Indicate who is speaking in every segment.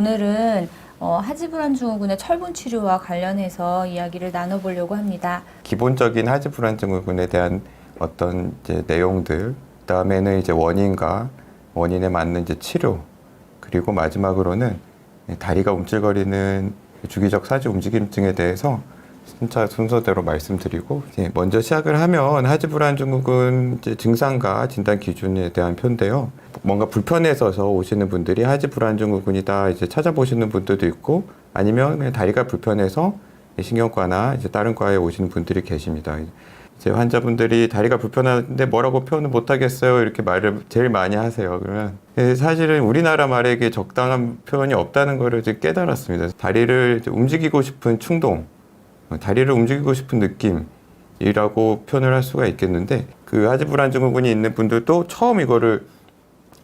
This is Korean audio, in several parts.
Speaker 1: 오늘은 하지불안 증후군의 철분 치료와 관련해서 이야기를 나눠보려고 합니다.
Speaker 2: 기본적인 하지불안 증후군에 대한 어떤 이제 내용들, 그다음에는 이제 원인과 원인에 맞는 이제 치료, 그리고 마지막으로는 다리가 움찔거리는 주기적 사지 움직임증에 대해서 순서대로 말씀드리고, 먼저 시작을 하면 하지불안 증후군 이제 증상과 진단 기준에 대한 표인데요. 뭔가 불편해서 오시는 분들이 하지불안 증후군이다 이제 찾아보시는 분들도 있고, 아니면 그냥 다리가 불편해서 신경과나 이제 다른 과에 오시는 분들이 계십니다. 이제 환자분들이 다리가 불편한데 뭐라고 표현을 못 하겠어요, 이렇게 말을 제일 많이 하세요. 그러면 사실은 우리나라 말에 이게 적당한 표현이 없다는 거를 이제 깨달았습니다. 다리를 이제 움직이고 싶은 충동, 다리를 움직이고 싶은 느낌이라고 표현을 할 수가 있겠는데, 그 하지불안 증후군이 있는 분들도 처음 이거를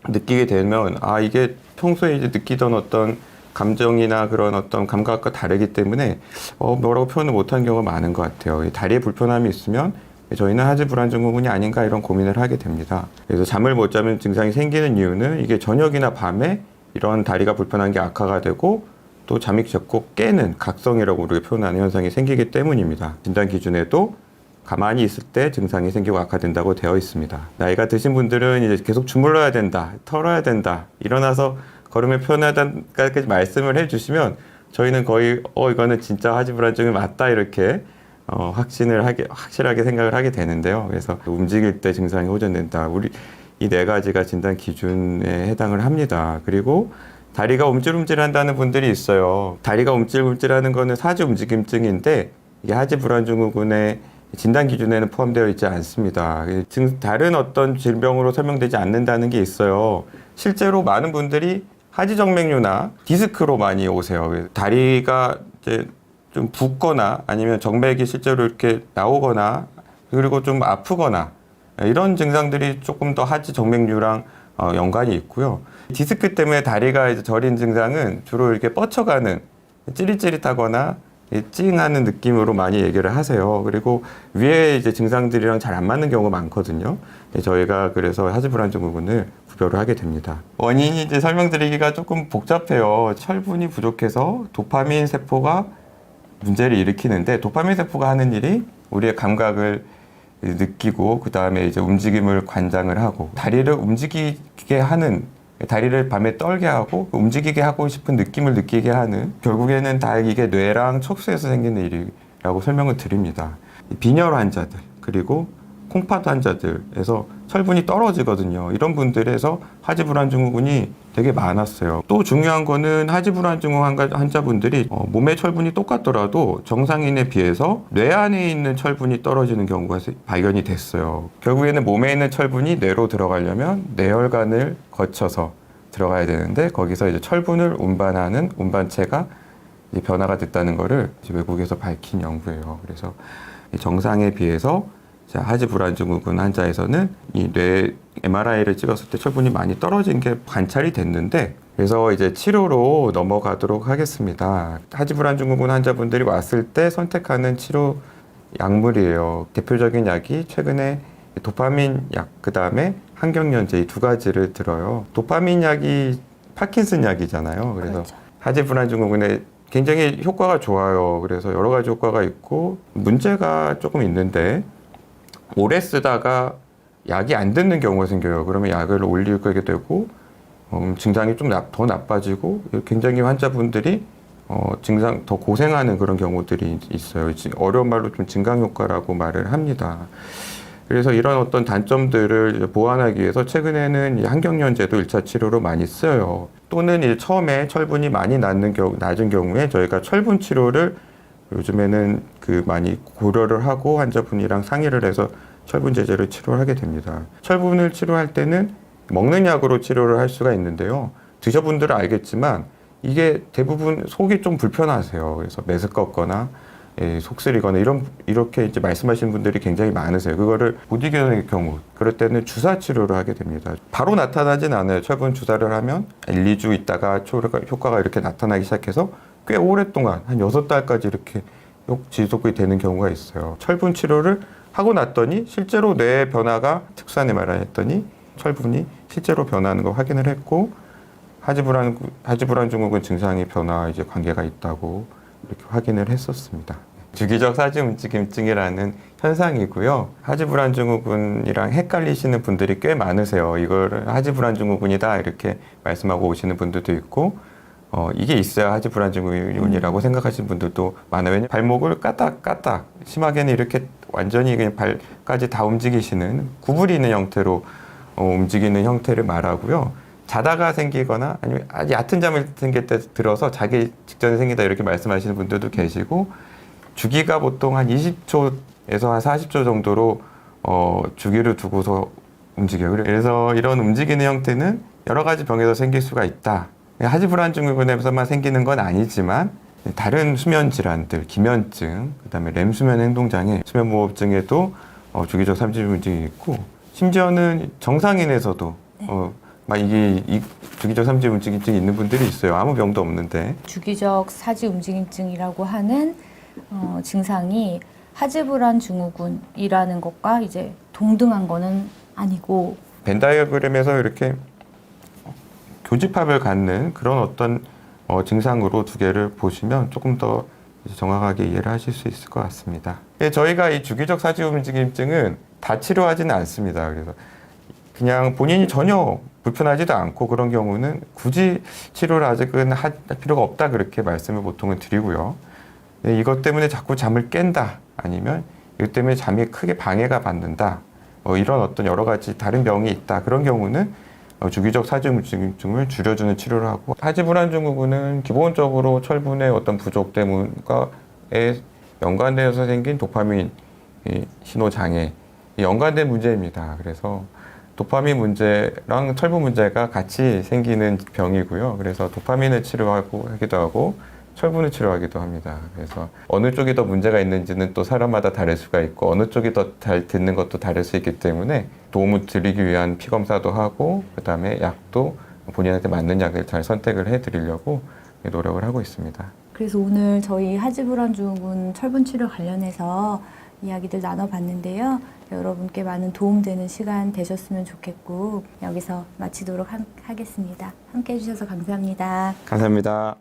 Speaker 2: 느끼게 되면 이게 평소에 이제 느끼던 어떤 감정이나 그런 어떤 감각과 다르기 때문에 뭐라고 표현을 못하는 경우가 많은 것 같아요. 다리에 불편함이 있으면 저희는 하지불안 증후군이 아닌가 이런 고민을 하게 됩니다. 그래서 잠을 못 자면 증상이 생기는 이유는 이게 저녁이나 밤에 이런 다리가 불편한 게 악화가 되고, 또 잠이 자꾸 깨는 각성이라고 우리가 표현하는 현상이 생기기 때문입니다. 진단 기준에도 가만히 있을 때 증상이 생기고 악화된다고 되어 있습니다. 나이가 드신 분들은 이제 계속 주물러야 된다, 털어야 된다, 일어나서 걸으며 표현하다까지 말씀을 해주시면 저희는 거의 이거는 진짜 하지불안 증후군이 맞다 이렇게 확실하게 생각을 하게 되는데요. 그래서 움직일 때 증상이 호전된다, 우리 이 네 가지가 진단 기준에 해당을 합니다. 그리고 다리가 움찔움찔한다는 분들이 있어요. 다리가 움찔움찔하는 거는 사지 움직임증인데 이게 하지불안 증후군의 진단 기준에는 포함되어 있지 않습니다. 다른 어떤 질병으로 설명되지 않는다는 게 있어요. 실제로 많은 분들이 하지정맥류나 디스크로 많이 오세요. 다리가 이제 좀 붓거나 아니면 정맥이 실제로 이렇게 나오거나, 그리고 좀 아프거나, 이런 증상들이 조금 더 하지정맥류랑 연관이 있고요. 디스크 때문에 다리가 이제 저린 증상은 주로 이렇게 뻗쳐가는, 찌릿찌릿하거나 찡하는 느낌으로 많이 얘기를 하세요. 그리고 위에 이제 증상들이랑 잘 안 맞는 경우가 많거든요. 저희가 그래서 하지불안 증후군을 구별을 하게 됩니다. 원인이 이제 설명드리기가 조금 복잡해요. 철분이 부족해서 도파민 세포가 문제를 일으키는데, 도파민 세포가 하는 일이 우리의 감각을 느끼고 그 다음에 이제 움직임을 관장을 하고, 다리를 움직이게 하는, 다리를 밤에 떨게 하고 움직이게 하고 싶은 느낌을 느끼게 하는, 결국에는 다 이게 뇌랑 척수에서 생기는 일이라고 설명을 드립니다. 빈혈 환자들, 그리고 콩팥 환자들에서 철분이 떨어지거든요. 이런 분들에서 하지불안 증후군이 되게 많았어요. 또 중요한 거는 하지불안 증후군 환자분들이 몸의 철분이 똑같더라도 정상인에 비해서 뇌 안에 있는 철분이 떨어지는 경우가 발견이 됐어요. 결국에는 몸에 있는 철분이 뇌로 들어가려면 뇌혈관을 거쳐서 들어가야 되는데, 거기서 이제 철분을 운반하는 운반체가 변화가 됐다는 거를 외국에서 밝힌 연구예요. 그래서 정상에 비해서 하지불안 증후군 환자에서는 이 뇌 MRI를 찍었을 때 철분이 많이 떨어진 게 관찰이 됐는데, 그래서 이제 치료로 넘어가도록 하겠습니다. 하지불안 증후군 환자분들이 왔을 때 선택하는 치료 약물이에요. 대표적인 약이 최근에 도파민 약, 그 다음에 항경련제, 이 두 가지를 들어요. 도파민 약이 파킨슨 약이잖아요. 그래서
Speaker 1: 그렇죠.
Speaker 2: 하지불안 증후군에 굉장히 효과가 좋아요. 그래서 여러 가지 효과가 있고, 문제가 조금 있는데, 오래 쓰다가 약이 안 듣는 경우가 생겨요. 그러면 약을 올리게 되고 증상이 좀 더 나빠지고, 굉장히 환자분들이 증상 더 고생하는 그런 경우들이 있어요. 어려운 말로 좀 증강효과라고 말을 합니다. 그래서 이런 어떤 단점들을 보완하기 위해서 최근에는 항경련제도 1차 치료로 많이 써요. 또는 처음에 철분이 많이 낮은 경우에 저희가 철분 치료를 요즘에는 많이 고려를 하고 환자분이랑 상의를 해서 철분 제제를 치료를 하게 됩니다. 철분을 치료할 때는 먹는 약으로 치료를 할 수가 있는데요. 드셔분들은 알겠지만 이게 대부분 속이 좀 불편하세요. 그래서 메스껍거나 속 쓰리거나 이렇게 이제 말씀하시는 분들이 굉장히 많으세요. 그거를 못 이겨낼 경우, 그럴 때는 주사 치료를 하게 됩니다. 바로 나타나진 않아요. 철분 주사를 하면 1, 2주 있다가 효과가 이렇게 나타나기 시작해서 꽤 오랫동안 한 6달까지 이렇게 지속이 되는 경우가 있어요. 철분 치료를 하고 났더니 실제로 뇌의 변화가, 특수한 MRI 했더니 철분이 실제로 변하는 거 확인을 했고, 하지불안 증후군 증상의 변화와 이제 관계가 있다고 이렇게 확인을 했었습니다. 주기적 사지 움직임증이라는 현상이고요. 하지불안 증후군이랑 헷갈리시는 분들이 꽤 많으세요. 이걸 하지불안 증후군이다 이렇게 말씀하고 오시는 분들도 있고, 이게 있어야 하지불안 증후군이라고 생각하시는 분들도 많아요. 왜냐면 발목을 까딱 심하게는 이렇게 완전히 그냥 발까지 다 움직이시는 구부리는 형태로 움직이는 형태를 말하고요. 자다가 생기거나 아니면 아주 얕은 잠을 생길 때 들어서 자기 직전에 생긴다 이렇게 말씀하시는 분들도 계시고, 주기가 보통 한 20초에서 한 40초 정도로 주기를 두고서 움직여요. 그래서 이런 움직이는 형태는 여러 가지 병에서 생길 수가 있다. 하지불안 증후군에서만 생기는 건 아니지만 다른 수면 질환들, 기면증, 그다음에 렘 수면 행동장애, 수면 무호흡증에도 주기적 삼지 움직임이 있고, 심지어는 정상인에서도 막 이게 주기적 삼지 움직임증이 있는 분들이 있어요. 아무 병도 없는데.
Speaker 1: 주기적 사지 움직임증이라고 하는 증상이 하지불안 증후군이라는 것과 이제 동등한 거는 아니고,
Speaker 2: 벤 다이어그램에서 이렇게 교집합을 갖는 그런 어떤 증상으로 두 개를 보시면 조금 더 정확하게 이해를 하실 수 있을 것 같습니다. 저희가 이 주기적 사지 움직임증은 다 치료하지는 않습니다. 그래서 그냥 본인이 전혀 불편하지도 않고 그런 경우는 굳이 치료를 아직은 할 필요가 없다 그렇게 말씀을 보통은 드리고요. 이것 때문에 자꾸 잠을 깬다, 아니면 이것 때문에 잠이 크게 방해가 받는다, 이런 어떤 여러 가지 다른 병이 있다, 그런 경우는 주기적 사지 움직임증을 줄여주는 치료를 하고, 하지불안 증후군은 기본적으로 철분의 어떤 부족 때문에 연관되어서 생긴 도파민 신호 장애, 연관된 문제입니다. 그래서 도파민 문제랑 철분 문제가 같이 생기는 병이고요. 그래서 도파민을 치료하기도 하고 철분을 치료하기도 합니다. 그래서 어느 쪽이 더 문제가 있는지는 또 사람마다 다를 수가 있고, 어느 쪽이 더 잘 듣는 것도 다를 수 있기 때문에 도움을 드리기 위한 피검사도 하고, 그 다음에 약도 본인한테 맞는 약을 잘 선택을 해드리려고 노력을 하고 있습니다.
Speaker 1: 그래서 오늘 저희 하지불안 증후군 철분 치료 관련해서 이야기들 나눠봤는데요. 여러분께 많은 도움되는 시간 되셨으면 좋겠고, 여기서 마치도록 하겠습니다. 함께 해주셔서 감사합니다.
Speaker 2: 감사합니다.